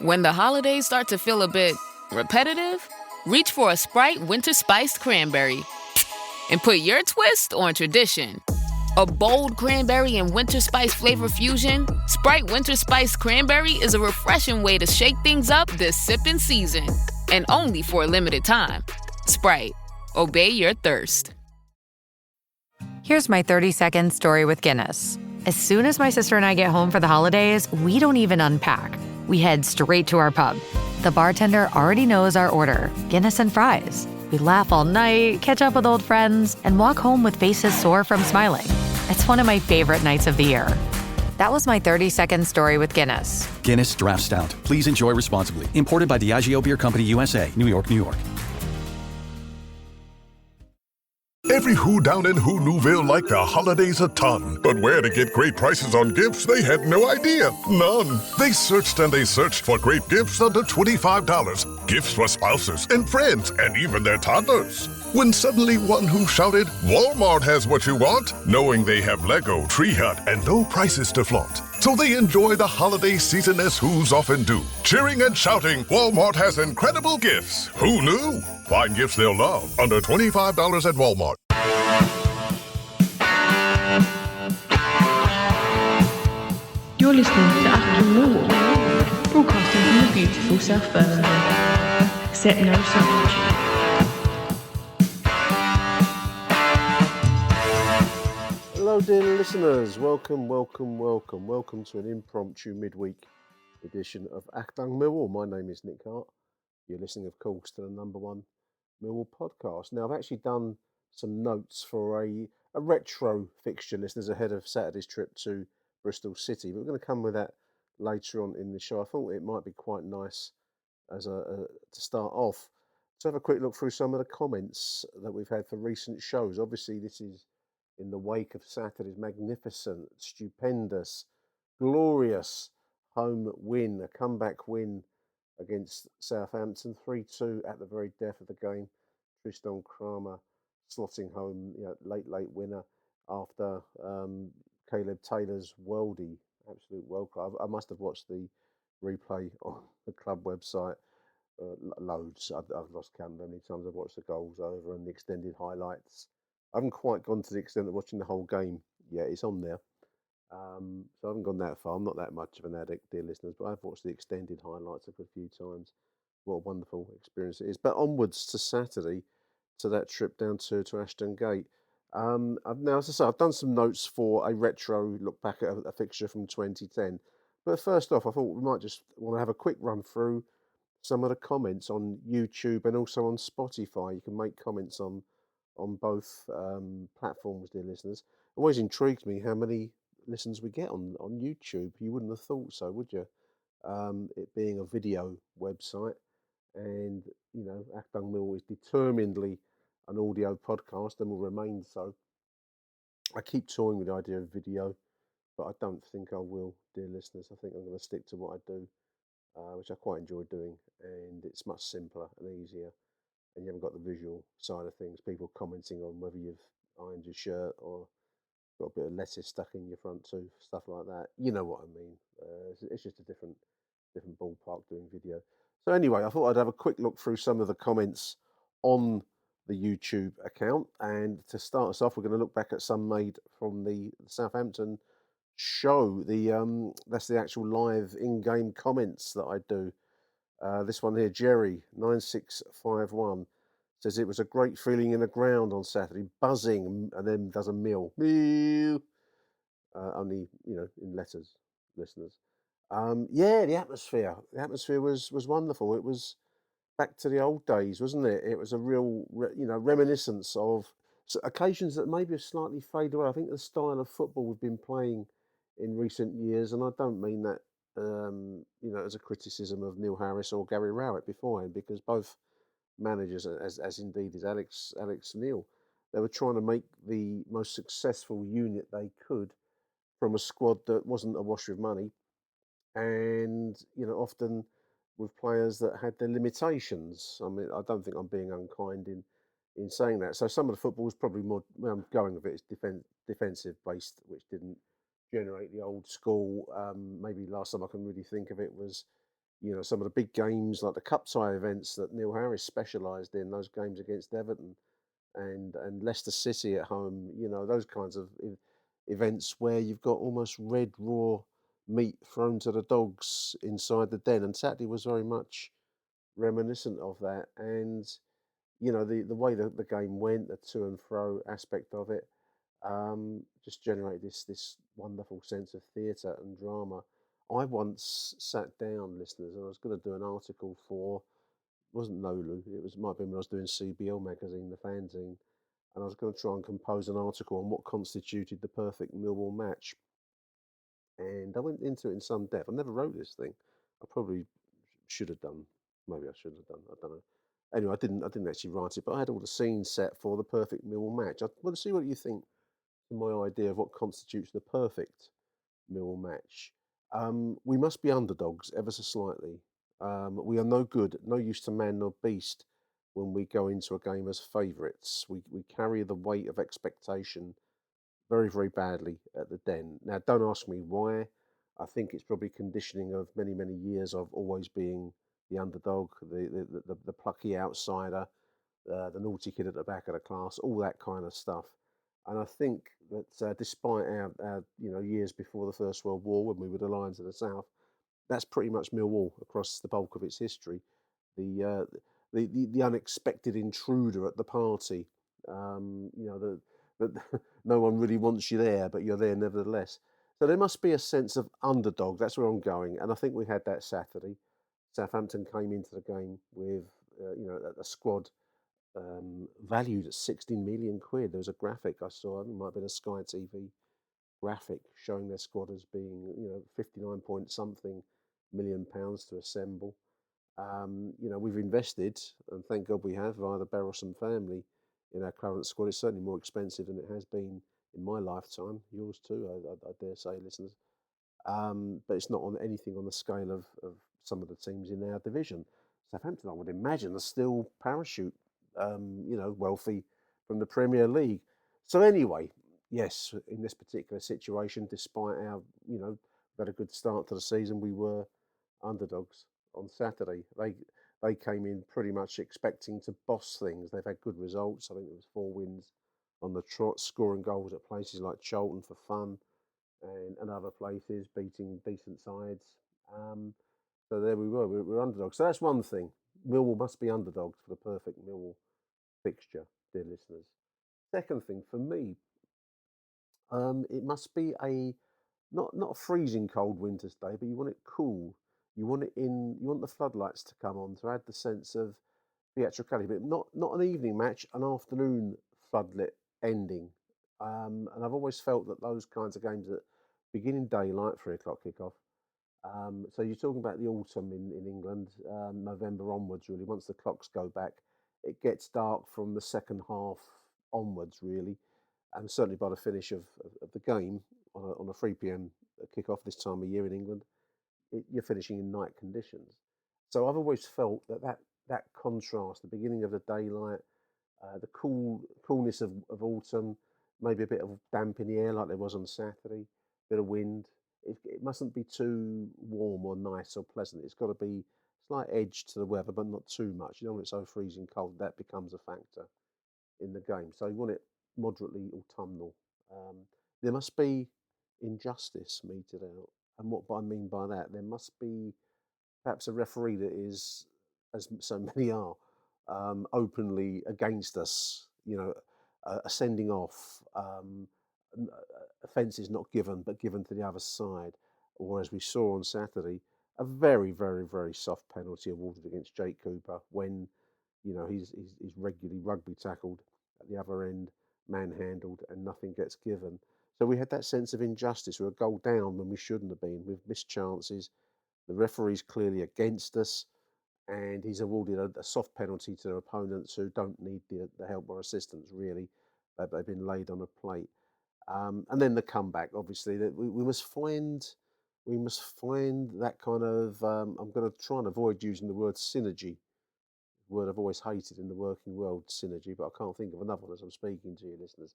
When the holidays start to feel a bit repetitive, reach for a Sprite Winter Spiced Cranberry and put your twist on tradition. A bold cranberry and winter spice flavor fusion, Sprite Winter Spiced Cranberry is a refreshing way to shake things up this sipping season. And only for a limited time. Sprite. Obey your thirst. Here's my 30-second story with Guinness. As soon as my sister and I get home for the holidays, we don't even unpack. We head straight to our pub. The bartender already knows our order, Guinness and fries. We laugh all night, catch up with old friends, and walk home with faces sore from smiling. It's one of my favorite nights of the year. That was my 30-second story with Guinness. Guinness Draft Stout. Please enjoy responsibly. Imported by Diageo Beer Company, USA, New York, New York. Every who down in Who Newville liked the holidays a ton, but where to get great prices on gifts, they had no idea. None. They searched and they searched for great gifts under $25. Gifts for spouses and friends and even their toddlers. When suddenly one who shouted, Walmart has what you want, knowing they have Lego, Tree Hut, and low prices to flaunt. So they enjoy the holiday season as Who's often do. Cheering and shouting, Walmart has incredible gifts. Who knew? Find gifts they'll love under $25 at Walmart. You're listening to Achtung Millwall, broadcasting from the beautiful South Birmingham. Accept no substitute. Hello dear listeners, welcome to an impromptu midweek edition of Achtung Millwall. My name is Nick Hart. You're listening, of course, to the number one Millwall podcast. Now, I've actually done some notes for a retro fixture, listeners, ahead of Saturday's trip to Bristol City. But we're going to come with that later on in the show. I thought it might be quite nice as to start off to have a quick look through some of the comments that we've had for recent shows. Obviously, this is in the wake of Saturday's magnificent, stupendous, glorious home win, a comeback win against Southampton, 3-2 at the very death of the game. Tristan Kramer slotting home, late winner after Caleb Taylor's worldie, absolute world class. I must have watched the replay on the club website loads. I've lost count of how many times I've watched the goals over and the extended highlights. I haven't quite gone to the extent of watching the whole game yet. It's on there. So I haven't gone that far. I'm not that much of an addict, dear listeners, but I've watched the extended highlights a good few times. What a wonderful experience it is. But onwards to Saturday, to that trip down to Ashton Gate. Now, as I say, I've done some notes for a retro look back at a fixture from 2010. But first off, I thought we might just want to have a quick run through some of the comments on YouTube and also on Spotify. You can make comments on both platforms, dear listeners. It always intrigues me how many listens we get on YouTube. You wouldn't have thought so, would you? It being a video website, and Achtung Millwall is determinedly an audio podcast and will remain so. I keep toying with the idea of video, but I don't think I will, dear listeners. I think I'm going to stick to what I do, which I quite enjoy doing, and it's much simpler and easier. And you haven't got the visual side of things, people commenting on whether you've ironed your shirt or got a bit of lettuce stuck in your front tooth, stuff like that. You know what I mean. It's just a different ballpark doing video. So anyway, I thought I'd have a quick look through some of the comments on the YouTube account. And to start us off, we're going to look back at some made from the Southampton show. That's the actual live in-game comments that I do. This one here, Jerry 9651 says it was a great feeling in the ground on Saturday, buzzing, and then does a meal. Only in letters, listeners. The atmosphere. The atmosphere was wonderful. It was back to the old days, wasn't it? It was a real, reminiscence of occasions that maybe have slightly faded away. I think the style of football we've been playing in recent years, and I don't mean that, as a criticism of Neil Harris or Gary Rowett beforehand, because both managers, as indeed is Alex Neil, they were trying to make the most successful unit they could from a squad that wasn't awash with money, and often with players that had their limitations. I mean, I don't think I'm being unkind in saying that. So some of the football was probably more, where I'm going with it, is defensive based, which didn't generate the old school. Maybe last time I can really think of it was some of the big games like the cup tie events that Neil Harris specialised in, those games against Everton and Leicester City at home, those kinds of events where you've got almost red raw meat thrown to the dogs inside the den. And Saturday was very much reminiscent of that. And the way the game went, the to and fro aspect of it, just generated this wonderful sense of theatre and drama. I once sat down, listeners, and I was going to do an article for, it wasn't Nolu, might have been when I was doing CBL magazine, the fanzine, and I was going to try and compose an article on what constituted the perfect Millwall match. And I went into it in some depth. I never wrote this thing. I probably should have done. Maybe I shouldn't have done. I don't know. Anyway, I didn't actually write it, but I had all the scenes set for the perfect Millwall match. I want to see what you think of my idea of what constitutes the perfect Millwall match. We must be underdogs ever so slightly. We are no good, no use to man nor beast when we go into a game as favourites. We carry the weight of expectation very, very badly at the Den. Now, don't ask me why. I think it's probably conditioning of many, many years of always being the underdog, the plucky outsider, the naughty kid at the back of the class, all that kind of stuff. And I think that despite our years before the First World War, when we were the Lions of the South, that's pretty much Millwall across the bulk of its history. The the unexpected intruder at the party. That no one really wants you there, but you're there nevertheless. So there must be a sense of underdog. That's where I'm going, and I think we had that Saturday. Southampton came into the game with a squad valued at 16 million quid. There was a graphic I saw. It might have been a Sky TV graphic showing their squad as being 59 point something million pounds to assemble. We've invested, and thank God we have, via the Berylson family in our current squad. It's certainly more expensive than it has been in my lifetime. Yours too, I dare say, listeners. But it's not on anything on the scale of some of the teams in our division. Southampton, I would imagine, are still parachute, wealthy from the Premier League. So anyway, yes, in this particular situation, despite our, we had a good start to the season, we were underdogs on Saturday. They came in pretty much expecting to boss things. They've had good results. I think it was 4 wins on the trot, scoring goals at places like Charlton for fun and other places, beating decent sides. So there we were. We were underdogs. So that's one thing. Millwall must be underdogs for the perfect Millwall fixture, dear listeners. Second thing for me, it must be not a freezing cold winter's day, but you want it cool. You want you want the floodlights to come on to add the sense of theatricality, but not an evening match, an afternoon floodlit ending. And I've always felt that those kinds of games that begin in daylight, 3 o'clock kickoff. So you're talking about the autumn in England, November onwards, really. Once the clocks go back, it gets dark from the second half onwards, really. And certainly by the finish of the game on a 3 p.m. kickoff this time of year in England, you're finishing in night conditions. So I've always felt that contrast, the beginning of the daylight, the coolness of autumn, maybe a bit of damp in the air like there was on Saturday, bit of wind. It mustn't be too warm or nice or pleasant. It's got to be slight edge to the weather, but not too much. You don't want it so freezing cold that becomes a factor in the game. So you want it moderately autumnal. There must be injustice meted out. And what I mean by that, there must be perhaps a referee that is, as so many are, openly against us, a sending off, offences not given, but given to the other side. Or as we saw on Saturday, a very, very, very soft penalty awarded against Jake Cooper when, he's regularly rugby tackled at the other end, manhandled, and nothing gets given. So we had that sense of injustice. We were a goal down when we shouldn't have been. We've missed chances. The referee's clearly against us, and he's awarded a soft penalty to their opponents who don't need the help or assistance, really. They've been laid on a plate. And then the comeback, obviously, that we must find that kind of. I'm going to try and avoid using the word synergy, word I've always hated in the working world, synergy, but I can't think of another one as I'm speaking to you, listeners.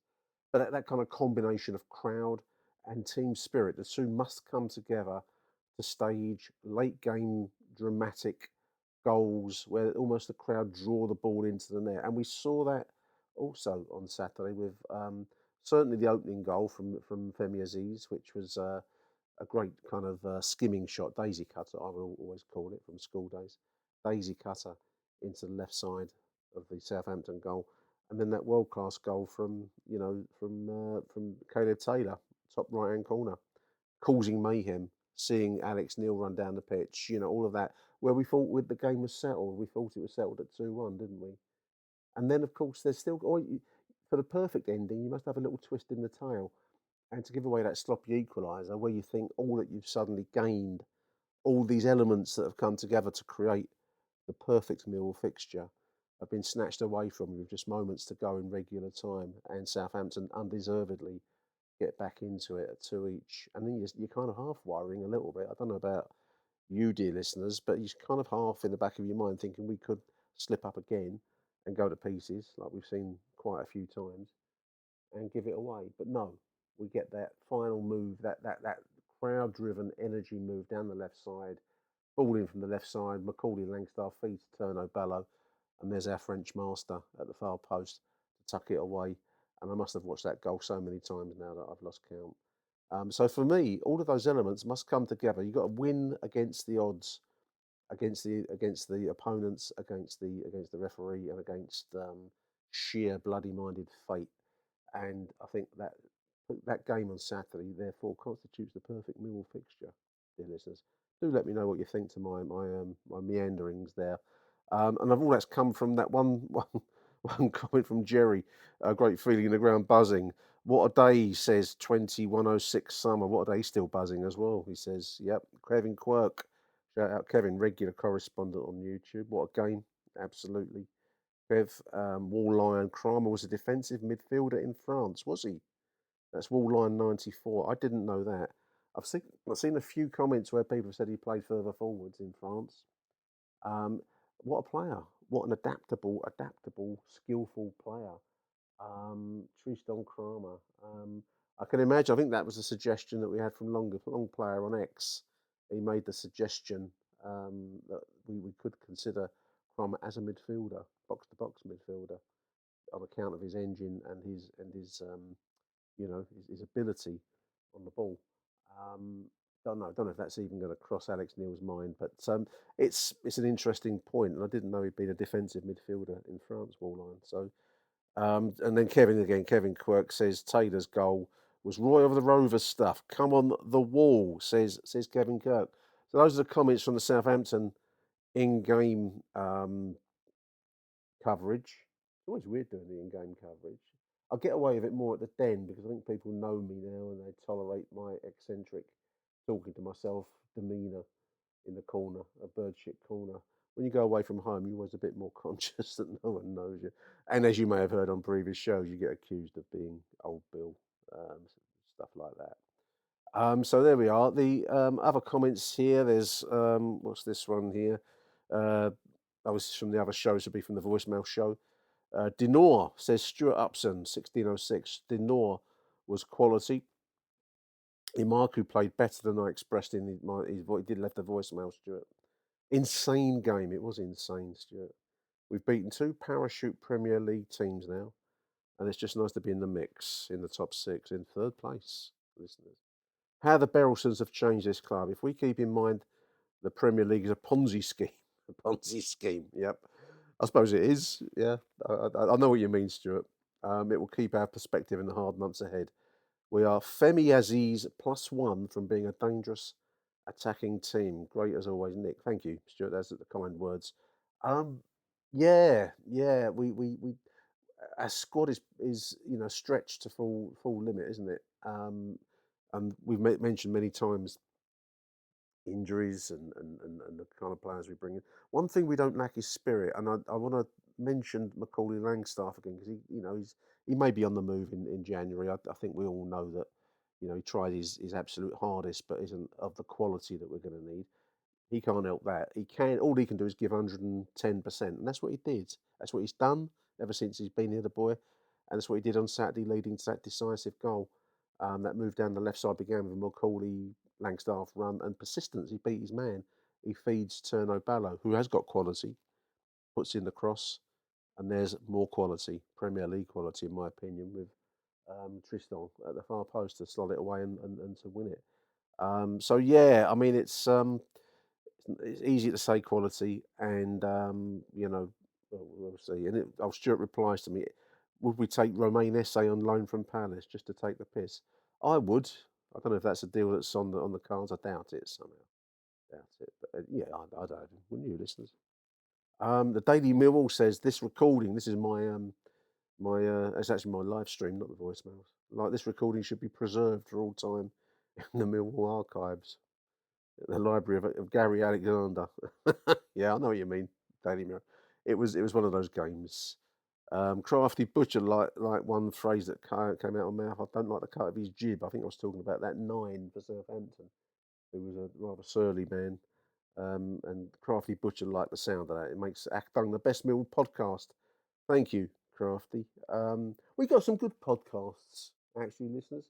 But that kind of combination of crowd and team spirit, the two must come together to stage late game dramatic goals where almost the crowd draw the ball into the net. And we saw that also on Saturday with certainly the opening goal from Femi Aziz, which was a great kind of skimming shot, daisy cutter, I will always call it from school days. Daisy cutter into the left side of the Southampton goal. And then that world-class goal from Caleb Taylor, top right-hand corner, causing mayhem, seeing Alex Neil run down the pitch, all of that, where we thought the game was settled. We thought it was settled at 2-1, didn't we? And then, of course, there's still, for the perfect ending, you must have a little twist in the tail. And to give away that sloppy equaliser where you think all that you've suddenly gained, all these elements that have come together to create the perfect Millwall fixture have been snatched away from you with just moments to go in regular time, and Southampton undeservedly get back into it at 2 each. And then you're kind of half worrying a little bit. I don't know about you, dear listeners, but you're kind of half in the back of your mind thinking we could slip up again and go to pieces like we've seen quite a few times and give it away. But no, we get that final move, that crowd-driven energy move down the left side, ball in from the left side, Macaulay Langstaff feeds to Turno Bello, and there's our French master at the far post to tuck it away. And I must have watched that goal so many times now that I've lost count. So for me, all of those elements must come together. You've got to win against the odds, against the opponents, against the referee, and against sheer bloody-minded fate. And I think that game on Saturday, therefore, constitutes the perfect Millwall fixture, dear listeners. Do let me know what you think to my meanderings there. And all that's come from that one comment from Jerry. A great feeling in the ground, buzzing. What a day, he says. 2106 summer. What a day, still buzzing as well. He says, yep. Kevin Quirk. Shout out Kevin, regular correspondent on YouTube. What a game. Absolutely. Kev, Wall Lion Kramer was a defensive midfielder in France, was he? That's Wall Lion 94. I didn't know that. I've seen a few comments where people have said he played further forwards in France. What a player! What an adaptable, skillful player. Tristan Kramer. I can imagine. I think that was a suggestion that we had from Long Player on X. He made the suggestion that we could consider Kramer as a midfielder, box-to-box midfielder, on account of his engine and his his ability on the ball. Don't know if that's even going to cross Alex Neil's mind, but it's an interesting point, and I didn't know he'd been a defensive midfielder in France, Wallline. So, and then Kevin Quirk says Taylor's goal was Roy of the Rovers stuff. Come on the wall, says Kevin Kirk. So those are the comments from the Southampton in-game coverage. It's always weird doing the in-game coverage. I'll get away with it more at the Den because I think people know me now and they tolerate my eccentric talking to myself demeanour in the corner, a bird shit corner. When you go away from home, you're always a bit more conscious that no one knows you. And as you may have heard on previous shows, you get accused of being old Bill, stuff like that. So there we are. The other comments here, there's, what's this one here? That was from the other shows, would be from the voicemail show. Denor says Stuart Upson, 1606. Denor was quality. Imaku played better than I expressed in his voice. He did left the voicemail, Stuart. Insane game. It was insane, Stuart. We've beaten 2 parachute Premier League teams now, and it's just nice to be in the mix, in the top 6, in 3rd place, listeners. How the Berylsons have changed this club. If we keep in mind the Premier League is a Ponzi scheme. A Ponzi scheme, yep. I suppose it is, yeah. I know what you mean, Stuart. It will keep our perspective in the hard months ahead. We are Femi Aziz +1 from being a dangerous attacking team. Great as always, Nick. Thank you, Stuart. That's the kind words. Yeah. We our squad is stretched to full limit, isn't it? And we've mentioned many times injuries and the kind of players we bring in. One thing we don't lack is spirit, and I want to mention Macaulay Langstaff again because he may be on the move in January. I think we all know that he tried his absolute hardest, but isn't of the quality that we're going to need. He can't help that. All he can do is give 110%, and that's what he did. That's what he's done ever since he's been here, the boy, and that's what he did on Saturday, leading to that decisive goal. That move down the left side began with a Macaulay Langstaff run and persistence. He beat his man. he feeds Turno Ballo, who has got quality, puts in the cross, and there's more quality, Premier League quality, in my opinion, with Tristan at the far post to slot it away and to win it. So yeah, I mean it's easy to say quality, and we'll see. And Stuart replies to me, would we take Romain Esse on loan from Palace just to take the piss? I would. I don't know if that's a deal that's on the cards. I doubt it somehow. Doubt it. But yeah, I don't. Wouldn't you, listeners? The Daily Millwall says this recording. This is it's actually my live stream, not the voicemails. Like, this recording should be preserved for all time in the Millwall archives, the library of Gary Alexander. Yeah, I know what you mean, Daily Mirror. It was one of those games. Crafty Butcher, like one phrase that came out of my mouth. I don't like the cut of his jib. I think I was talking about that 9 for Southampton, who was a rather surly man. And Crafty Butcher liked the sound of that. It makes Achtung the best Mill podcast. Thank you, Crafty. We got some good podcasts, actually, listeners.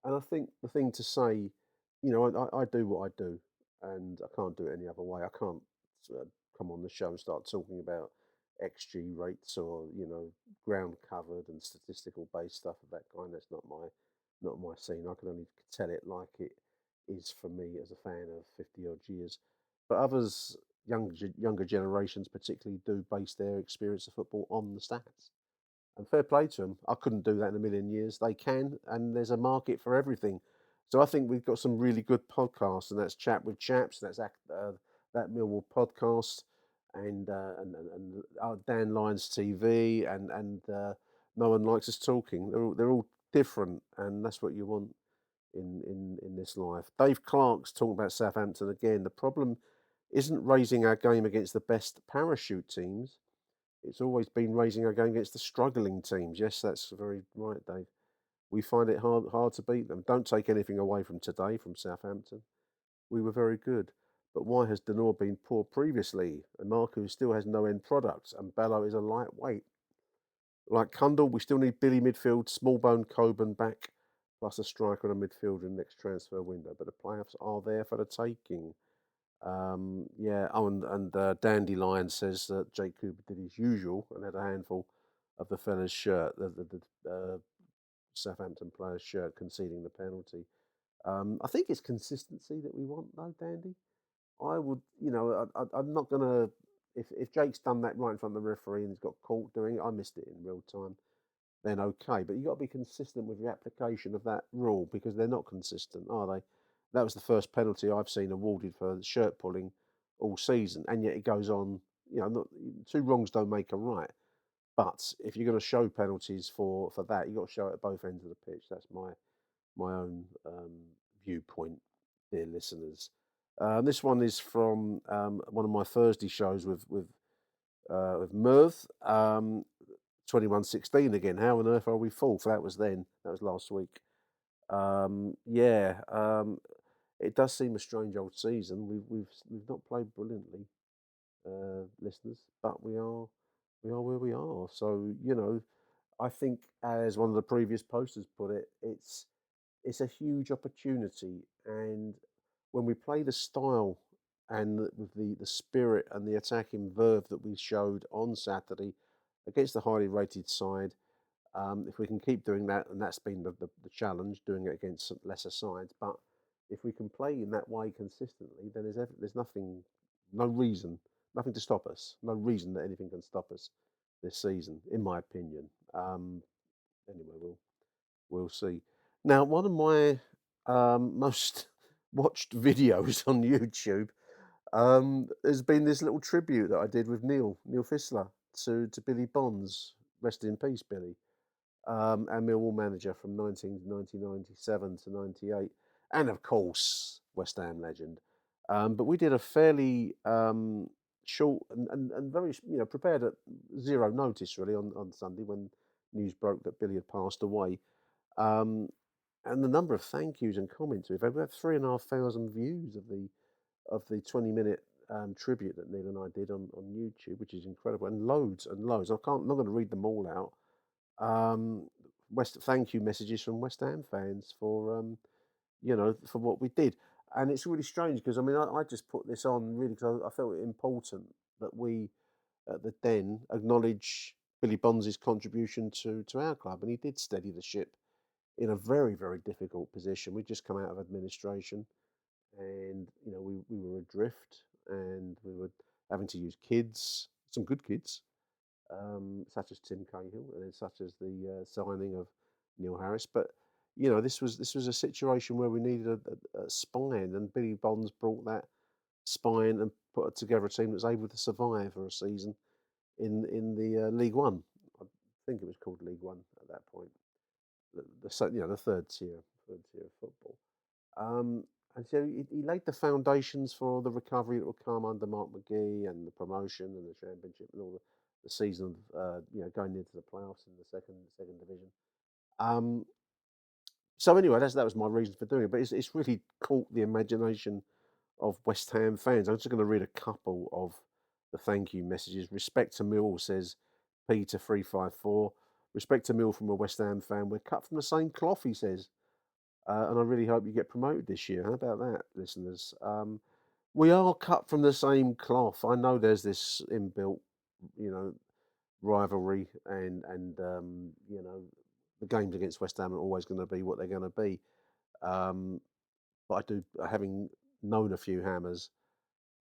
And I think the thing to say, I do what I do, and I can't do it any other way. I can't uh, come on the show and start talking about XG rates or ground covered and statistical based stuff of that kind. That's not my scene. I can only tell it like it is for me as a fan of 50 odd years. But others, younger generations particularly, do base their experience of football on the stats. And fair play to them. I couldn't do that in a million years. They can, and there's a market for everything. So I think we've got some really good podcasts, and that's Chat with Chaps. That's that Millwall podcast, and Dan Lyons TV, and No One Likes Us Talking. They're all different, and that's what you want in this life. Dave Clark's talking about Southampton again. The problem isn't raising our game against the best parachute teams. It's always been raising our game against the struggling teams. Yes, that's very right, Dave. We find it hard to beat them. Don't take anything away from today from Southampton. We were very good. But why has Denor been poor previously? And Marco still has no end product, and Bello is a lightweight. Like Kundal, we still need Billy midfield, Smallbone Coburn back, plus a striker and a midfielder in the next transfer window. But the playoffs are there for the taking. Yeah. Oh, and Dandelion says that Jake Cooper did his usual and had a handful of the fella's shirt, the Southampton player's shirt, conceding the penalty. I think it's consistency that we want, though, Dandy. I would, I'm not gonna. If Jake's done that right in front of the referee and he's got caught doing it, I missed it in real time. Then okay, but you got to be consistent with your application of that rule, because they're not consistent, are they? That was the first penalty I've seen awarded for shirt pulling all season, and yet it goes on. Not, two wrongs don't make a right. But if you're going to show penalties for that, you've got to show it at both ends of the pitch. That's my own viewpoint, dear listeners. This one is from one of my Thursday shows with Merv. 21-16 again. How on earth are we fourth? That was then. That was last week. Yeah. It does seem a strange old season. We've not played brilliantly, listeners, but we are where we are. So I think, as one of the previous posters put it, it's a huge opportunity, and when we play the style and with the spirit and the attacking verve that we showed on Saturday against the highly rated side, if we can keep doing that, and that's been the challenge, doing it against lesser sides, but if we can play in that way consistently, then there's nothing, no reason, nothing to stop us, no reason that anything can stop us this season, in my opinion. Anyway, we'll see. Now, one of my most watched videos on YouTube has been this little tribute that I did with Neil Fissler to Billy Bonds. Rest in peace, Billy. Our Millwall manager from 1997 to 98, and of course West Ham legend. But we did a fairly short and very prepared at zero notice really on Sunday when news broke that Billy had passed away. And the number of thank yous and comments we've had 3,500 views of the 20-minute tribute that Neil and I did on YouTube, which is incredible, and loads and loads. I'm not going to read them all out. Thank you messages from West Ham fans for for what we did. And it's really strange because, I mean, I just put this on really because I felt it important that we at the Den acknowledge Billy Bonds' contribution to our club. And he did steady the ship in a very, very difficult position. We'd just come out of administration and, we were adrift and we were having to use kids, some good kids, such as Tim Cahill, and then such as the signing of Neil Harris. But this was a situation where we needed a spine, and Billy Bonds brought that spine and put together a team that was able to survive for a season in the League One. I think it was called League One at that point. The third tier of football. And so he laid the foundations for the recovery that would come under Mark McGee and the promotion and the championship and all the season of going into the playoffs in the second division. So anyway, that was my reason for doing it. But it's really caught the imagination of West Ham fans. I'm just going to read a couple of the thank you messages. Respect to Millwall, says Peter354. Respect to Millwall from a West Ham fan. We're cut from the same cloth, he says. And I really hope you get promoted this year. How about that, listeners? We are cut from the same cloth. I know there's this inbuilt, rivalry, and the games against West Ham are always going to be what they're going to be. But I do, having known a few Hammers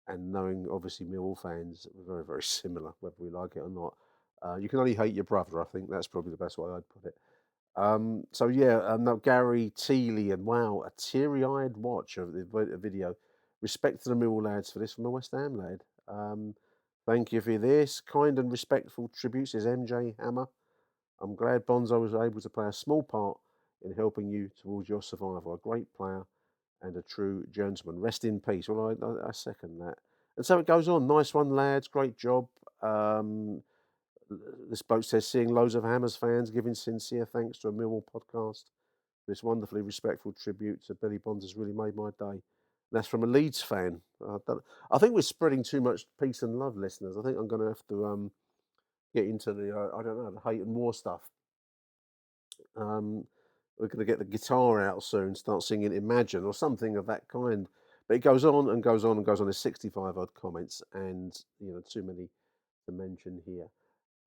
and knowing obviously Millwall fans, we're very, very similar, whether we like it or not. You can only hate your brother. I think that's probably the best way I'd put it. Now Gary Teeley, and wow, a teary-eyed watch of the video. Respect to the Millwall lads for this from a West Ham lad. Thank you for this. Kind and respectful tribute, says MJ Hammer. I'm glad Bonzo was able to play a small part in helping you towards your survival. A great player and a true gentleman. Rest in peace. Well, I second that. And so it goes on. Nice one, lads. Great job. This bloke says, seeing loads of Hammers fans giving sincere thanks to a Millwall podcast. This wonderfully respectful tribute to Billy Bonds has really made my day. And that's from a Leeds fan. I think we're spreading too much peace and love, listeners. I think I'm going to have to get into the, the hate and war stuff. We're going to get the guitar out soon, start singing Imagine or something of that kind. But it goes on and goes on and goes on. There's 65 odd comments and, too many to mention here.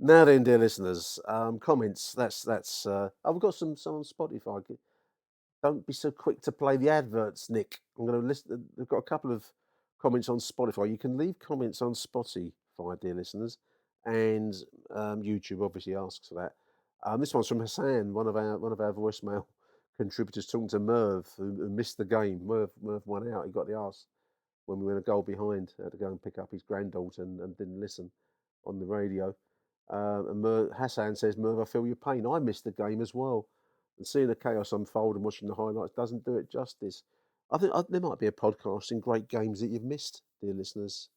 Now then, dear listeners, comments. That's. We've got some on Spotify. Don't be so quick to play the adverts, Nick. I'm going to list. They've got a couple of comments on Spotify. You can leave comments on Spotify, dear listeners, and YouTube obviously asks for that. This one's from Hassan, one of our voicemail contributors, talking to Merv, who missed the game. Merv won out. He got the arse when we went a goal behind. Had to go and pick up his granddaughter and didn't listen on the radio. And Hassan says, Merv, I feel your pain. I missed the game as well. And seeing the chaos unfold and watching the highlights doesn't do it justice. I think there might be a podcast in great games that you've missed, dear listeners.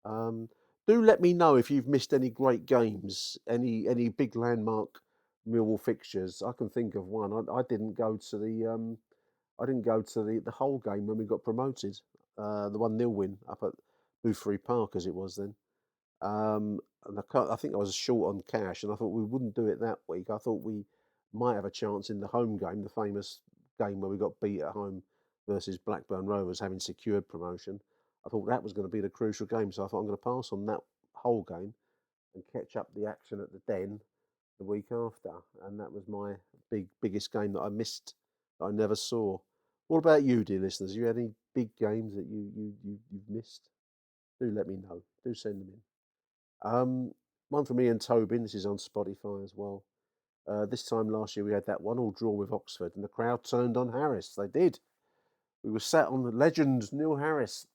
Do let me know if you've missed any great games, any big landmark Millwall fixtures. I can think of one. I didn't go to the whole game when we got promoted. The 1-0 win up at Boothbury Park, as it was then. And I think I was short on cash, and I thought we wouldn't do it that week. I thought we might have a chance in the home game, the famous game where we got beat at home versus Blackburn Rovers, having secured promotion. I thought that was going to be the crucial game, so I thought I'm going to pass on that whole game and catch up the action at the Den the week after. And that was my biggest game that I missed, that I never saw. What about you, dear listeners? You had any big games that you've missed? Do let me know. Do send them in. One from Ian Tobin. This is on Spotify as well. This time last year we had that 1-1 draw with Oxford, and the crowd turned on Harris. They did. We were sat on the legend Neil Harris.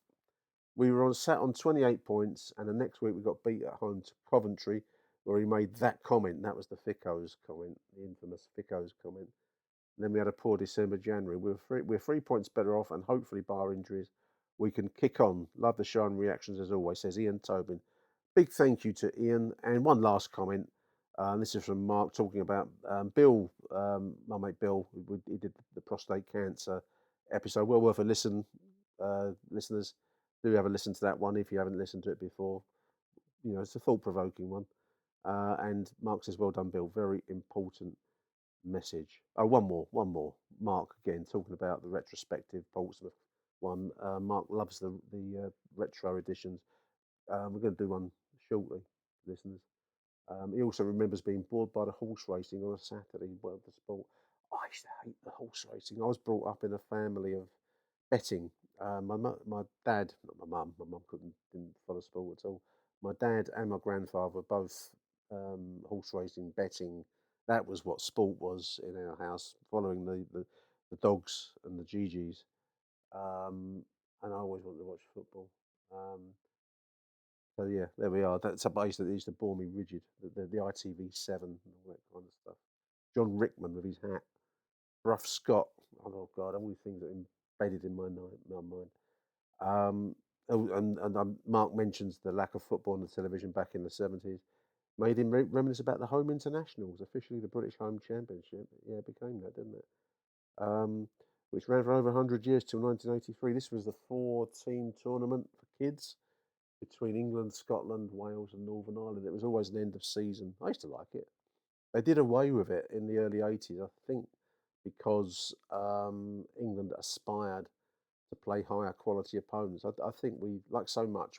We were sat on 28 points, and the next week we got beat at home to Coventry, where he made that comment. That was the Ficko's comment, the infamous Ficko's comment. And then we had a poor December, January. We're 3 points better off, and hopefully, bar injuries, we can kick on. Love the show and reactions as always, says Ian Tobin. Big thank you to Ian. And one last comment. This is from Mark talking about Bill, my mate Bill. He did the prostate cancer episode. Well worth a listen, listeners. Do have a listen to that one if you haven't listened to it before. It's a thought-provoking one. And Mark says, well done, Bill. Very important message. Oh, one more. Mark, again, talking about the retrospective Portsmouth one. Mark loves the retro editions. We're going to do one shortly, listeners. He also remembers being bored by the horse racing on a Saturday. Well, the sport. I used to hate the horse racing. I was brought up in a family of betting. My dad, not my mum didn't follow sport at all. My dad and my grandfather were both horse racing, betting. That was what sport was in our house. Following the dogs and the GGs. And I always wanted to watch football. So yeah, there we are. That's a base that used to bore me rigid. The ITV7 and all that kind of stuff. John Rickman with his hat. Rough Scott. Oh God, all these things that are embedded in my mind. Mark mentions the lack of football on the television back in the 70s. Made him reminisce about the Home Internationals, officially the British Home Championship. Yeah, it became that, didn't it? Which ran for over 100 years till 1983. This was the 4-team tournament for kids between England, Scotland, Wales, and Northern Ireland. It was always an end of season. I used to like it. They did away with it in the early 80s, I think, because England aspired to play higher quality opponents. I think we, like so much,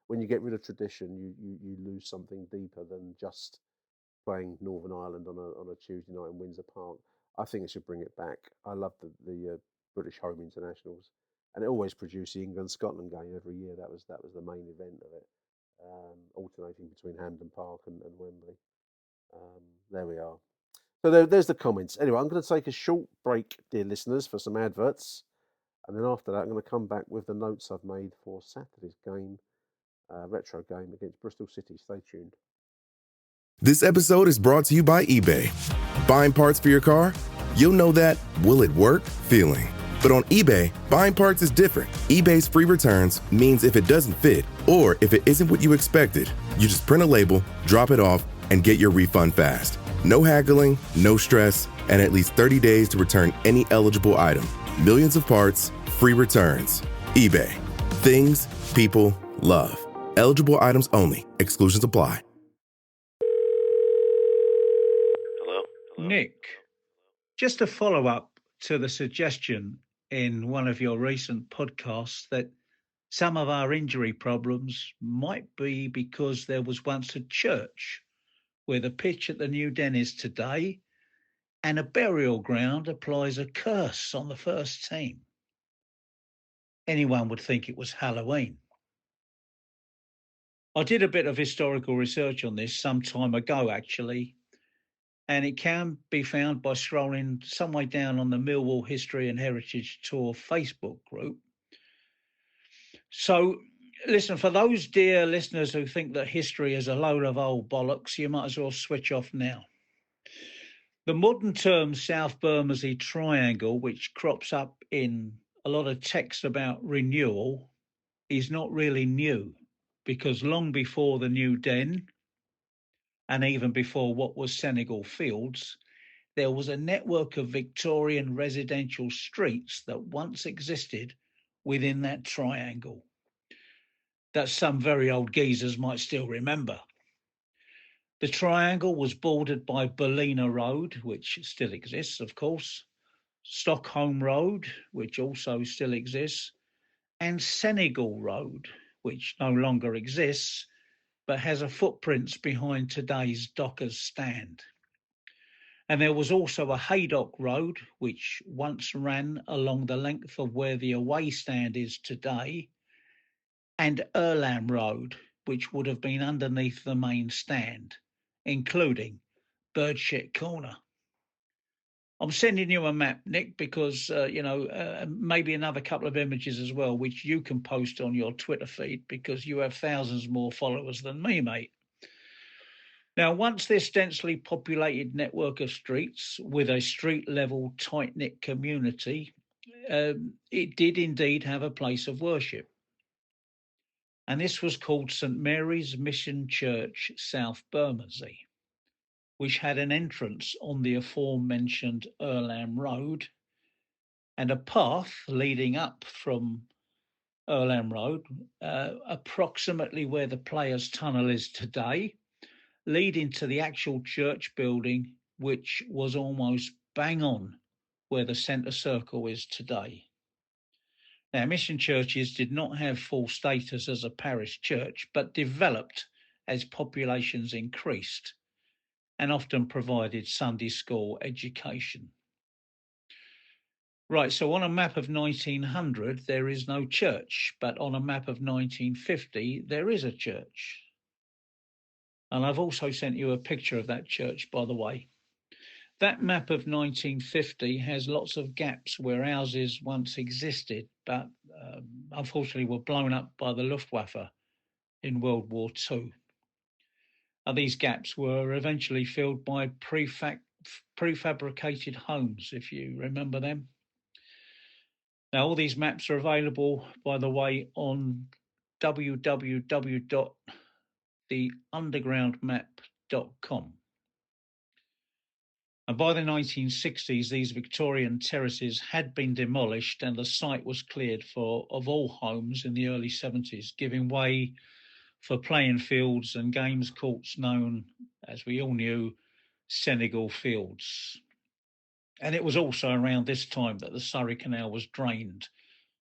when you get rid of tradition, you lose something deeper than just playing Northern Ireland on a Tuesday night in Windsor Park. I think it should bring it back. I love the British Home Internationals, and it always produced the England Scotland game every year. That was the main event of it, alternating between Hampden Park and Wembley. There we are. So there's the comments. Anyway, I'm going to take a short break, dear listeners, for some adverts, and then after that, I'm going to come back with the notes I've made for Saturday's game, retro game against Bristol City. Stay tuned. This episode is brought to you by eBay. Buying parts for your car? You'll know that will it work feeling. But on eBay, buying parts is different. eBay's free returns means if it doesn't fit, or if it isn't what you expected, you just print a label, drop it off, and get your refund fast. No haggling, no stress, and at least 30 days to return any eligible item. Millions of parts, free returns. eBay. Things people love. Eligible items only. Exclusions apply. Nick, just a follow-up to the suggestion in one of your recent podcasts that some of our injury problems might be because there was once a church where the pitch at the new den is today, and a burial ground applies a curse on the first team. Anyone would think it was Halloween. I did a bit of historical research on this some time ago, actually, and it can be found by scrolling some way down on the Millwall History and Heritage Tour Facebook group. So, listen, for those dear listeners who think that history is a load of old bollocks, you might as well switch off now. The modern term South Bermondsey Triangle, which crops up in a lot of text about renewal, is not really new, because long before the new den, and even before what was Senegal Fields, there was a network of Victorian residential streets that once existed within that triangle that some very old geezers might still remember. The triangle was bordered by Ballina Road, which still exists, of course, Stockholm Road, which also still exists, and Senegal Road, which no longer exists, but has a footprints behind today's Dockers stand. And there was also a Haydock Road, which once ran along the length of where the away stand is today, and Earlham Road, which would have been underneath the main stand, including Birdshit Corner. I'm sending you a map, Nick, because, maybe another couple of images as well, which you can post on your Twitter feed because you have thousands more followers than me, mate. Now, once this densely populated network of streets with a street-level tight-knit community, it did indeed have a place of worship. And this was called St. Mary's Mission Church, South Bermondsey, which had an entrance on the aforementioned Earlham Road and a path leading up from Earlham Road, approximately where the Players' Tunnel is today, leading to the actual church building, which was almost bang on where the centre circle is today. Now, mission churches did not have full status as a parish church, but developed as populations increased and often provided Sunday school education. Right, so on a map of 1900, there is no church, but on a map of 1950, there is a church. And I've also sent you a picture of that church, by the way. That map of 1950 has lots of gaps where houses once existed, but unfortunately were blown up by the Luftwaffe in World War II. And these gaps were eventually filled by prefabricated homes, if you remember them. Now, all these maps are available, by the way, on www.theundergroundmap.com. And by the 1960s, these Victorian terraces had been demolished and the site was cleared of all homes in the early 70s, giving way for playing fields and games courts known, as we all knew, Senegal Fields. And it was also around this time that the Surrey Canal was drained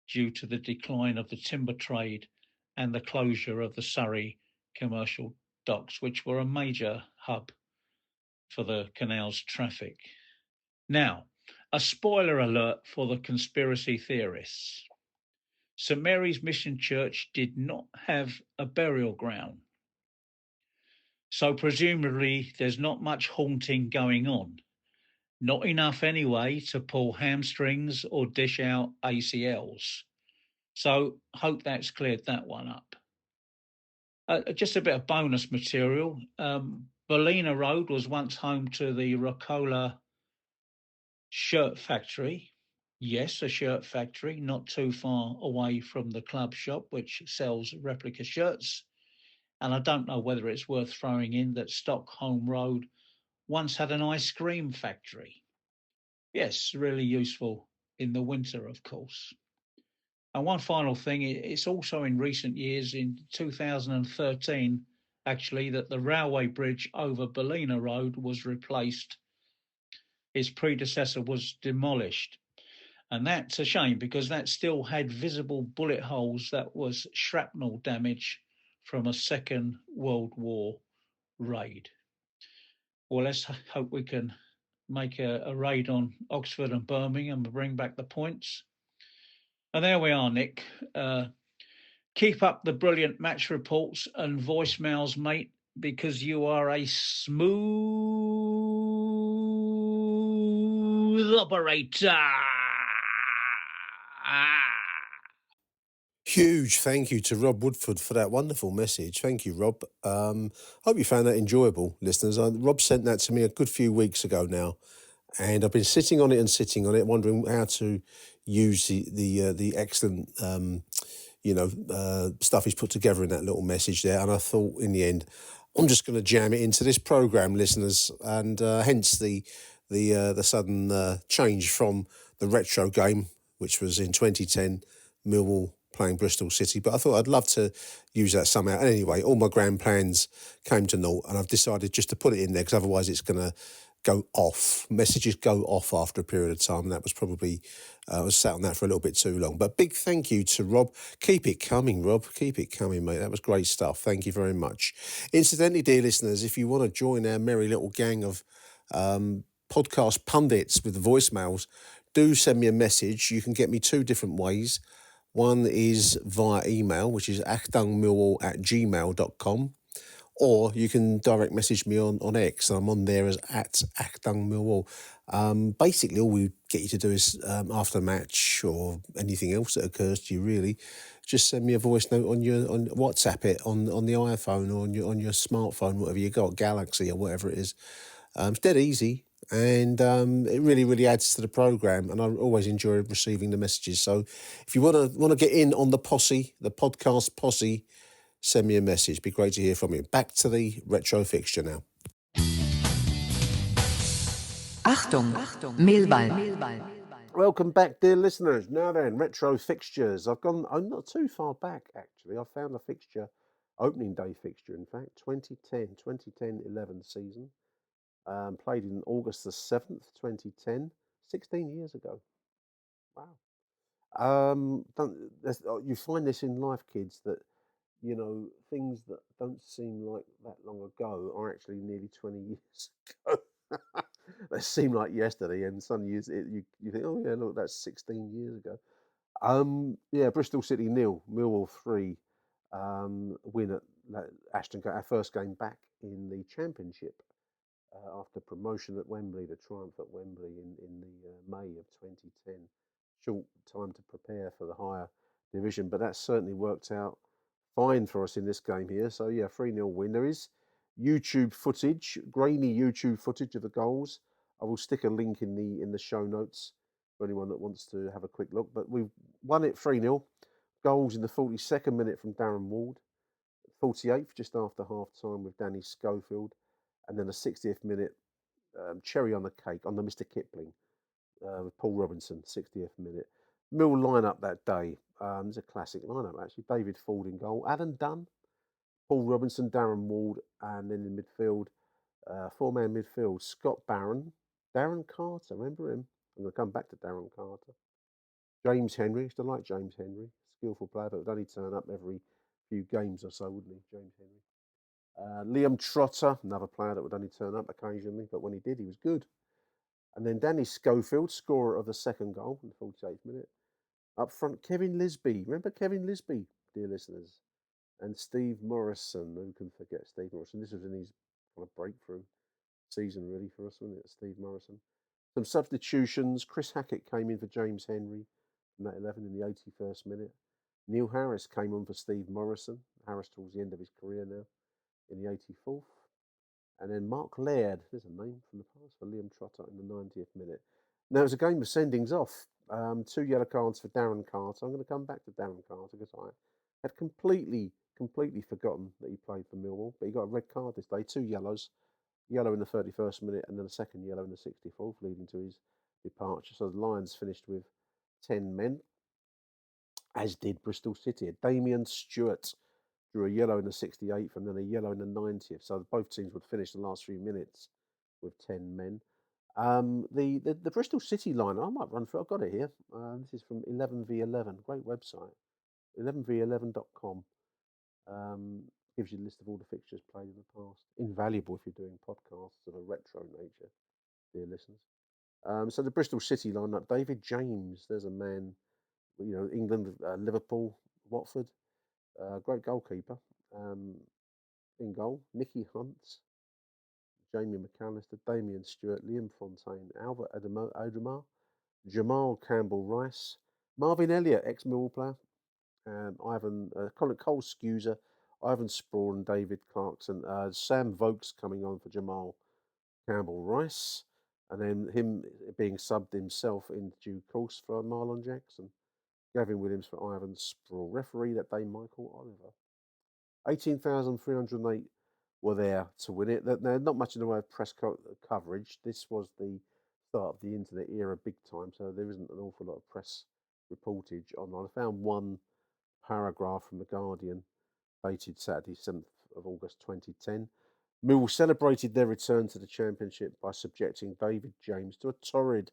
due to the decline of the timber trade and the closure of the Surrey commercial docks, which were a major hub for the canal's traffic. Now, a spoiler alert for the conspiracy theorists. St Mary's Mission Church did not have a burial ground. So presumably there's not much haunting going on. Not enough anyway to pull hamstrings or dish out ACLs. So hope that's cleared that one up. Just a bit of bonus material. Ballina Road was once home to the Rocola shirt factory. Yes, a shirt factory, not too far away from the club shop, which sells replica shirts. And I don't know whether it's worth throwing in that Stockholm Road once had an ice cream factory. Yes, really useful in the winter, of course. And one final thing, it's also in recent years, in 2013, actually, that the railway bridge over Ballina Road was replaced. Its predecessor was demolished. And that's a shame because that still had visible bullet holes that was shrapnel damage from a Second World War raid. Well, let's hope we can make a raid on Oxford and Birmingham and bring back the points. And there we are, Nick. Keep up the brilliant match reports and voicemails, mate, because you are a smooth operator. Huge thank you to Rob Woodford for that wonderful message. Thank you, Rob. Hope you found that enjoyable, listeners. Rob sent that to me a good few weeks ago now, and I've been sitting on it, wondering how to use the excellent stuff he's put together in that little message there. And I thought, in the end, I'm just going to jam it into this program, listeners, and hence the sudden change from the retro game, which was in 2010, Millwall playing Bristol City. But I thought I'd love to use that somehow. And anyway, all my grand plans came to naught, and I've decided just to put it in there because otherwise it's going to go off. Messages go off after a period of time, and that was probably, I was sat on that for a little bit too long. But big thank you to Rob. Keep it coming, Rob. Keep it coming, mate. That was great stuff. Thank you very much. Incidentally, dear listeners, if you want to join our merry little gang of podcast pundits with the voicemails, do send me a message. You can get me two different ways. One is via email, which is achtungmillwall@gmail.com. Or you can direct message me on X. I'm on there as @AchtungMillwall. Basically, all we get you to do is, after a match or anything else that occurs to you, really, just send me a voice note on WhatsApp it on the iPhone or on your smartphone, whatever you got, Galaxy or whatever it is. It's dead easy, and it really, really adds to the programme, and I always enjoy receiving the messages. So if you want to get in on the posse, the podcast posse, send me a message. Be great to hear from you. Back to the retro fixture now. Achtung Millwall. Welcome back, dear listeners. Now then, retro fixtures. I'm not too far back, actually. I found a fixture, opening day fixture, in fact, 2010-11 season. Played in August the 7th, 2010, 16 years ago. Wow. You find this in life, kids, that things that don't seem like that long ago are actually nearly 20 years ago. They seem like yesterday, and suddenly you think, oh yeah, look, that's 16 years ago. Yeah, Bristol City 0, Millwall 3. Win at Ashton Gate, our first game back in the Championship after promotion at Wembley, the triumph at Wembley in the May of 2010. Short time to prepare for the higher division, but that certainly worked out fine for us in this game here. So yeah, 3-0 win. There is YouTube footage, grainy YouTube footage of the goals. I will stick a link in the show notes for anyone that wants to have a quick look. But we won it 3-0. Goals in the 42nd minute from Darren Ward, 48th just after half time with Danny Schofield, and then the 60th minute cherry on the cake on the Mr. Kipling with Paul Robinson, 60th minute. Mill lineup that day. It's a classic lineup actually. David Ford in goal, Alan Dunn, Paul Robinson, Darren Ward, and then in midfield, four-man midfield, Scott Barron, Darren Carter. Remember him? I'm going to come back to Darren Carter. James Henry. Used to like James Henry, skillful player, but would only turn up every few games or so, wouldn't he, James Henry? Liam Trotter, another player that would only turn up occasionally, but when he did, he was good. And then Danny Schofield, scorer of the second goal in the 48th minute. Up front, Kevin Lisby. Remember Kevin Lisby, dear listeners? And Steve Morrison. Who can forget Steve Morrison? This was in his kind of breakthrough season, really, for us, wasn't it? Steve Morrison. Some substitutions. Chris Hackett came in for James Henry from that 11 in the 81st minute. Neil Harris came on for Steve Morrison. Harris towards the end of his career now in the 84th. And then Mark Laird, there's a name from the past for Liam Trotter in the 90th minute. Now, it was a game of sendings off. 2 yellow cards for Darren Carter. I'm going to come back to Darren Carter because I had completely forgotten that he played for Millwall. But he got a red card this day, 2 yellows. Yellow in the 31st minute and then a second yellow in the 64th, leading to his departure. So the Lions finished with 10 men, as did Bristol City. Damien Stewart drew a yellow in the 68th and then a yellow in the 90th. So both teams would finish the last few minutes with 10 men. The Bristol City line, I might run through, I've got it here. This is from 11v11, great website, 11v11.com. Gives you a list of all the fixtures played in the past. Invaluable if you're doing podcasts of a retro nature, dear listeners. So the Bristol City lineup, David James, there's a man, England, Liverpool, Watford, great goalkeeper. In goal, Nicky Hunt, Jamie McAllister, Damien Stewart, Liam Fontaine, Albert Odemar, Jamal Campbell-Rice, Marvin Elliott, ex-Millwall player, Cole Scuser, Ivan Sprawl and David Clarkson, Sam Vokes coming on for Jamal Campbell-Rice, and then him being subbed himself in due course for Marlon Jackson, Gavin Williams for Ivan Sprawl, referee that day Michael Oliver. 18,308 were there to win it. There's not much in the way of press coverage. This was the start of the internet era big time, so there isn't an awful lot of press reportage online. I found one paragraph from The Guardian dated Saturday, 7th of August 2010. Millwall celebrated their return to the Championship by subjecting David James to a torrid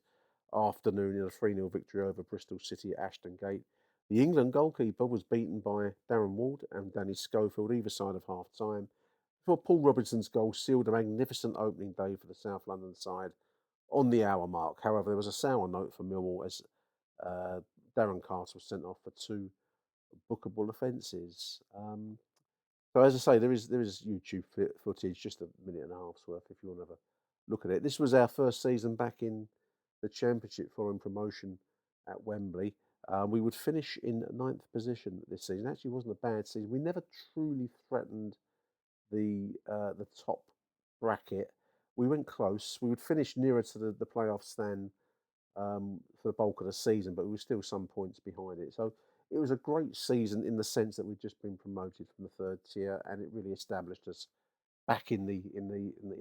afternoon in a 3-0 victory over Bristol City at Ashton Gate. The England goalkeeper was beaten by Darren Ward and Danny Schofield either side of half-time, before Paul Robinson's goal sealed a magnificent opening day for the South London side on the hour mark. However, there was a sour note for Millwall as Darren Carter was sent off for 2 bookable offences. So as I say, there is YouTube footage, just a minute and a half's worth if you want to have a look at it. This was our first season back in the Championship following promotion at Wembley. We would finish in 9th position this season. Actually, wasn't a bad season. We never truly threatened the top bracket. We went close. We would finish nearer to the playoffs than for the bulk of the season, but we were still some points behind it. So it was a great season in the sense that we'd just been promoted from the 3rd tier, and it really established us back in the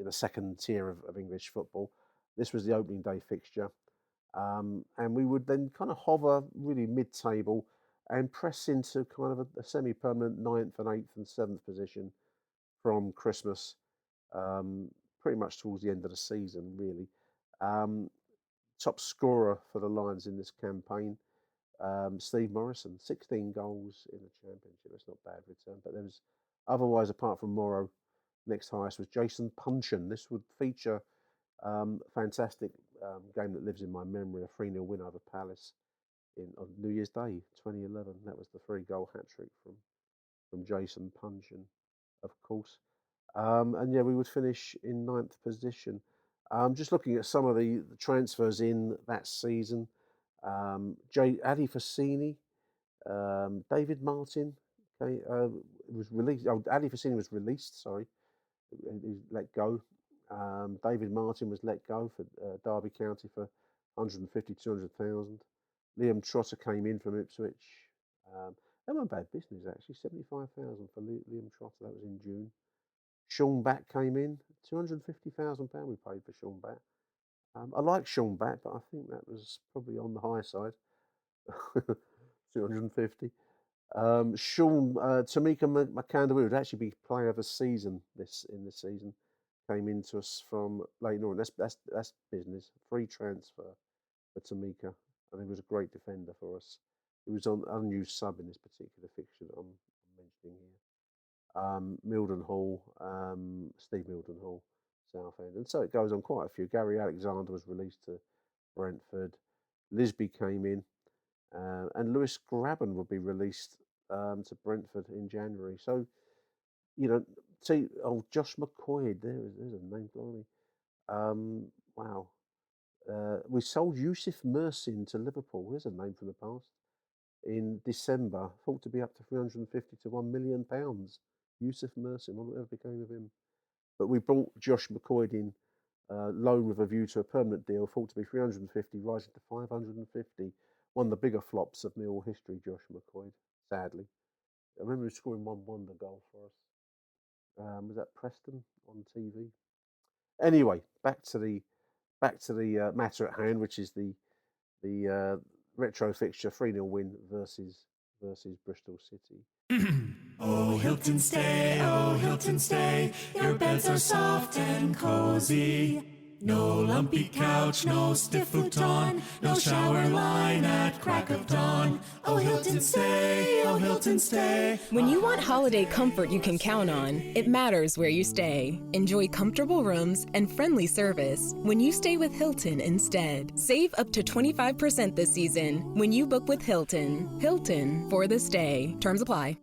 2nd tier of English football. This was the opening day fixture, and we would then kind of hover really mid-table and press into kind of a semi-permanent 9th and 8th and 7th position from Christmas, pretty much towards the end of the season, really. Top scorer for the Lions in this campaign Steve Morrison, 16 goals in the championship. That's not bad return. But there was otherwise, apart from Morrow, next highest was Jason Puncheon. This would feature fantastic game that lives in my memory, a 3-0 win over Palace on New Year's Day, 2011. That was the 3-goal hat trick from Jason Puncheon, of course. And yeah, we would finish in 9th position. Just looking at some of the transfers in that season, Adi Fassini, David Martin, okay, was released. Oh, Adi Fassini was released. Sorry, he was let go. David Martin was let go for Derby County for 150, 200,000. Liam Trotter came in from Ipswich. That wasn't bad business actually. 75,000 for Liam Trotter. That was in June. Sean Batt came in. £250,000 we paid for Sean Batt. I like Sean Batt, but I think that was probably on the high side. 250. Tamika McCandaway would actually be player of the season this season. Came into us from Leighton Orient. That's business. Free transfer for Tamika, and he was a great defender for us. He was on unused sub in this particular fixture that I'm mentioning here. Mildenhall, Steve Mildenhall, Southend, and so it goes on. Quite a few. Gary Alexander was released to Brentford. Lisby came in, and Lewis Graben would be released to Brentford in January. So, see, Josh McCoy, there's a name, blimey. Wow. We sold Yusuf Mersin to Liverpool. There's a name from the past. In December, thought to be up to 350 to £1 million. Yusuf Mersin, whatever became of him. But we brought Josh McCoy in, loan with a view to a permanent deal, thought to be 350, rising to 550. One of the bigger flops of Millwall history, Josh McCoy, sadly. I remember he scoring one wonder goal for us. Was that Preston on TV? Anyway, back to the matter at hand, which is the retro fixture 3-0 win versus Bristol City. Oh, Hilton stay, your beds are soft and cozy. No lumpy couch, no stiff futon, no shower line at crack of dawn. Oh, Hilton stay. When you want holiday comfort you can count on, it matters where you stay. Enjoy comfortable rooms and friendly service when you stay with Hilton instead. Save up to 25% this season when you book with Hilton. Hilton for the stay. Terms apply.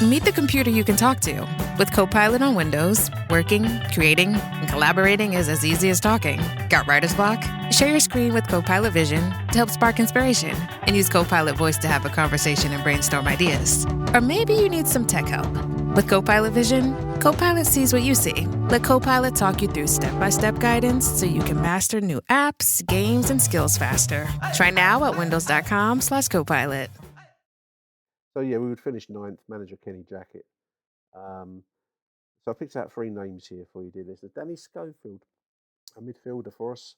Meet the computer you can talk to. With Copilot on Windows, working, creating, and collaborating is as easy as talking. Got writer's block? Share your screen with Copilot Vision to help spark inspiration, and use Copilot Voice to have a conversation and brainstorm ideas. Or maybe you need some tech help. With Copilot Vision, Copilot sees what you see. Let Copilot talk you through step-by-step guidance so you can master new apps, games, and skills faster. Try now at windows.com/Copilot. So yeah, we would finish 9th, manager Kenny Jackett. So I picked out 3 names here for you, dear listeners. Danny Schofield, a midfielder for us,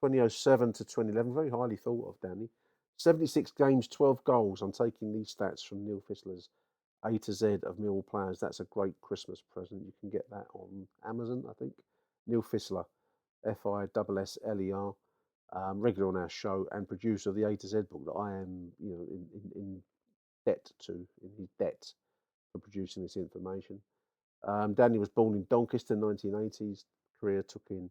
2007 to 2011, very highly thought of, Danny. 76 games, 12 goals. I'm taking these stats from Neil Fissler's A to Z of Millwall players. That's a great Christmas present. You can get that on Amazon, I think. Neil Fissler, Fissler, regular on our show and producer of the A to Z book that I am, in debt to, in his debt for producing this information. Danny was born in Doncaster in the 1980s. Career took in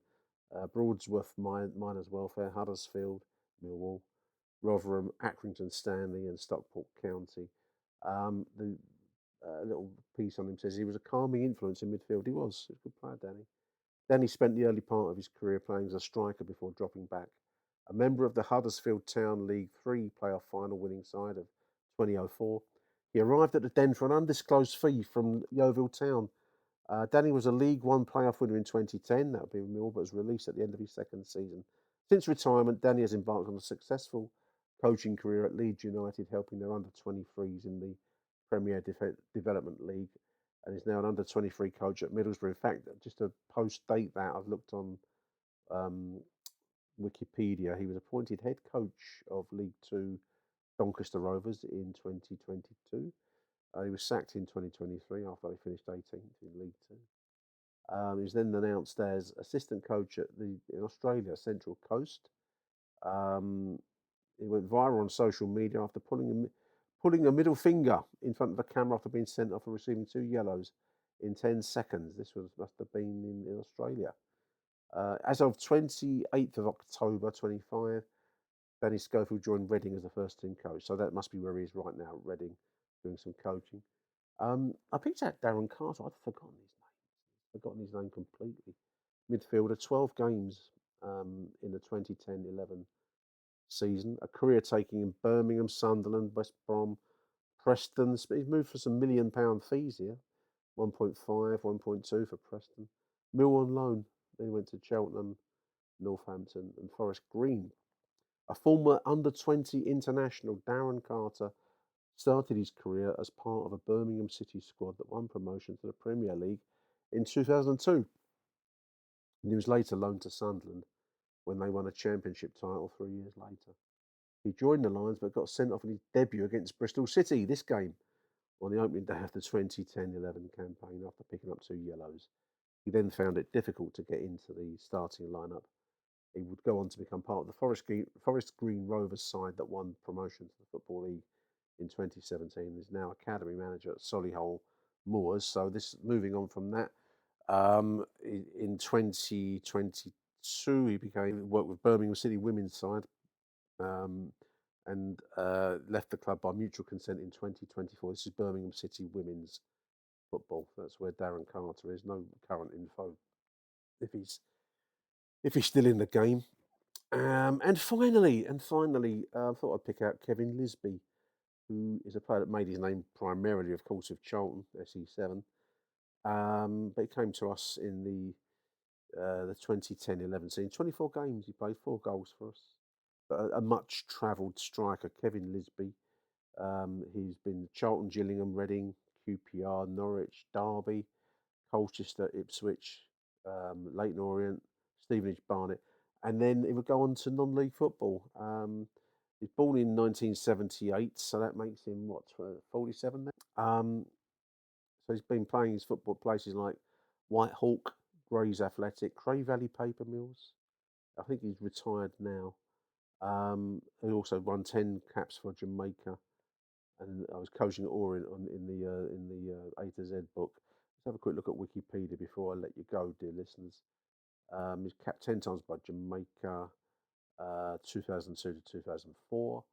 Broadsworth Miners Welfare, Huddersfield, Millwall, Rotherham, Accrington Stanley, and Stockport County. The little piece on him says he was a calming influence in midfield. He was a good player, Danny. Danny spent the early part of his career playing as a striker before dropping back. A member of the Huddersfield Town League 3 playoff final winning side of 2004. He arrived at the Den for an undisclosed fee from Yeovil Town. Danny was a League One playoff winner in 2010. That would be Millwall, but was released at the end of his second season. Since retirement, Danny has embarked on a successful coaching career at Leeds United, helping their under-23s in the Premier Development League, and is now an under-23 coach at Middlesbrough. In fact, just to post-date that, I've looked on Wikipedia. He was appointed head coach of League Two Doncaster Rovers in 2022. He was sacked in 2023 after they finished 18th in League Two. He was then announced as assistant coach at in Australia, Central Coast. It went viral on social media after pulling a middle finger in front of the camera after being sent off for receiving 2 yellows in 10 seconds. This must have been in Australia. As of 28th of October 25, Danny Schofield joined Reading as the first team coach. So that must be where he is right now, Reading, doing some coaching. I picked out Darren Carter. I'd forgotten his name completely. Midfielder, 12 games in the 2010-11 season. A career taking in Birmingham, Sunderland, West Brom, Preston. He's moved for some £1 million fees here. 1.5, 1.2 for Preston. Mill on loan. Then he went to Cheltenham, Northampton, and Forest Green. A former under-20 international, Darren Carter, started his career as part of a Birmingham City squad that won promotion to the Premier League in 2002. And he was later loaned to Sunderland when they won a championship title 3 years later. He joined the Lions but got sent off in his debut against Bristol City, this game, on the opening day of the 2010-11 campaign after picking up 2 yellows. He then found it difficult to get into the starting lineup. He would go on to become part of the Forest Green Rovers side that won promotion to the Football League in 2017. He's now academy manager at Solihull Moors. So this, moving on from that, in 2022 he worked with Birmingham City women's side, and left the club by mutual consent in 2024. This is Birmingham City women's football. That's where Darren Carter is. No current info if he's still in the game. And finally, I thought I'd pick out Kevin Lisby, who is a player that made his name primarily, of course, with Charlton, SE7. But he came to us in the 2010-11 season. 24 games he played, 4 goals for us. But a much-travelled striker, Kevin Lisby. He's been Charlton, Gillingham, Reading, QPR, Norwich, Derby, Colchester, Ipswich, Leyton Orient, Stevenage, Barnet. And then he would go on to non-league football. He's born in 1978, so that makes him, 47 now? So he's been playing his football at places like Whitehawk, Grays Athletic, Cray Valley Paper Mills. I think he's retired now. He also won 10 caps for Jamaica, and I was coaching at Orient in the A to Z book. Let's have a quick look at Wikipedia before I let you go, dear listeners. He's capped 10 times by Jamaica, 2002 to 2004.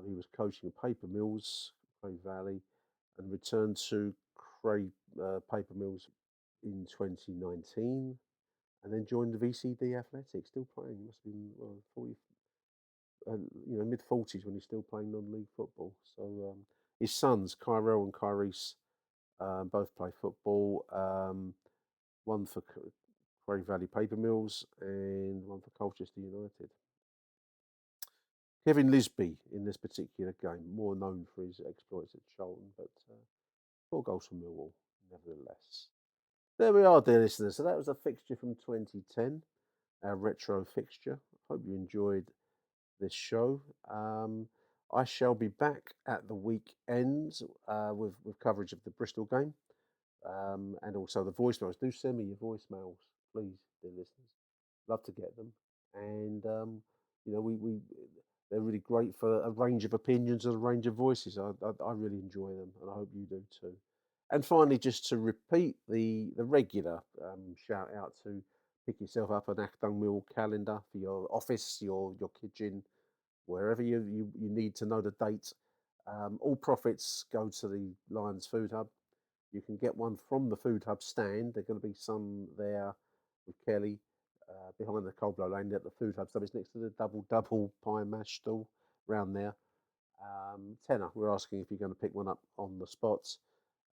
He was coaching at Paper Mills, Cray Valley, and returned to Cray Paper Mills in 2019, and then joined the VCD Athletic, still playing. He must have been 40, mid-40s when he's still playing non-league football. So his sons, Kyrell and Kyrese, both play football. One for Cray Valley Paper Mills and one for Colchester United. Kevin Lisby in this particular game, more known for his exploits at Charlton, but 4 goals for Millwall, nevertheless. There we are, dear listeners. So that was a fixture from 2010, our retro fixture. Hope you enjoyed this show. I shall be back at the weekend with coverage of the Bristol game, and also the voicemails. Do send me your voicemails, please, dear listeners. Love to get them, and we they're really great for a range of opinions and a range of voices. I really enjoy them, and I hope you do too. And finally, just to repeat the regular shout out to pick yourself up an Achtung Millwall calendar for your office, your kitchen, wherever you need to know the date. All profits go to the Lions Food Hub. You can get one from the Food Hub stand. There are going to be some there with Kelly behind the cold blow lane at the Food Hub. So it's next to the double pie mash stall round there. Tenner, we're asking if you're going to pick one up on the spots,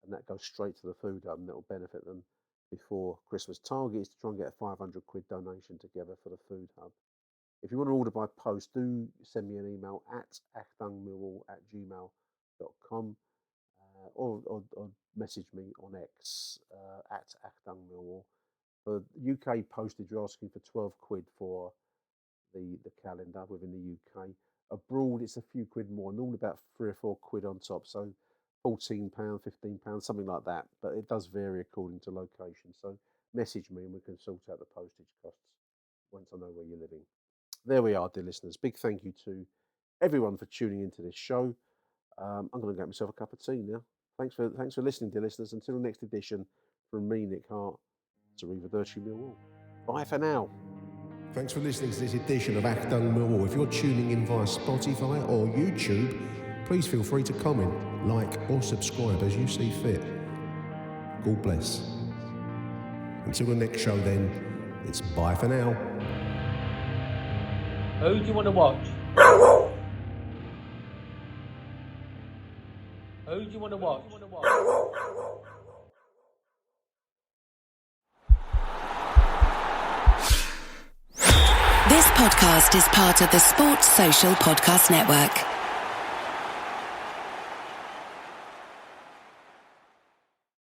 and that goes straight to the Food Hub, and that will benefit them before Christmas. Target is to try and get a £500 donation together for the Food Hub. If you want to order by post, do send me an email at achdungmillwall@gmail.com or message me on X at achdungmillwall. For UK postage, you're asking for £12 for the calendar within the UK. Abroad, it's a few quid more, normally about £3 or £4 on top. So £14, £15, something like that. But it does vary according to location. So message me and we can sort out the postage costs once I know where you're living. There we are, dear listeners. Big thank you to everyone for tuning into this show. I'm going to get myself a cup of tea now. Thanks for listening, dear listeners. Until the next edition, from me, Nick Hart, to Arrivederci Millwall. Bye for now. Thanks for listening to this edition of Achtung Millwall. If you're tuning in via Spotify or YouTube, please feel free to comment, like or subscribe as you see fit. God bless. Until the next show then, it's bye for now. Who do you want to watch? Who do you want to watch? This podcast is part of the Sports Social Podcast Network.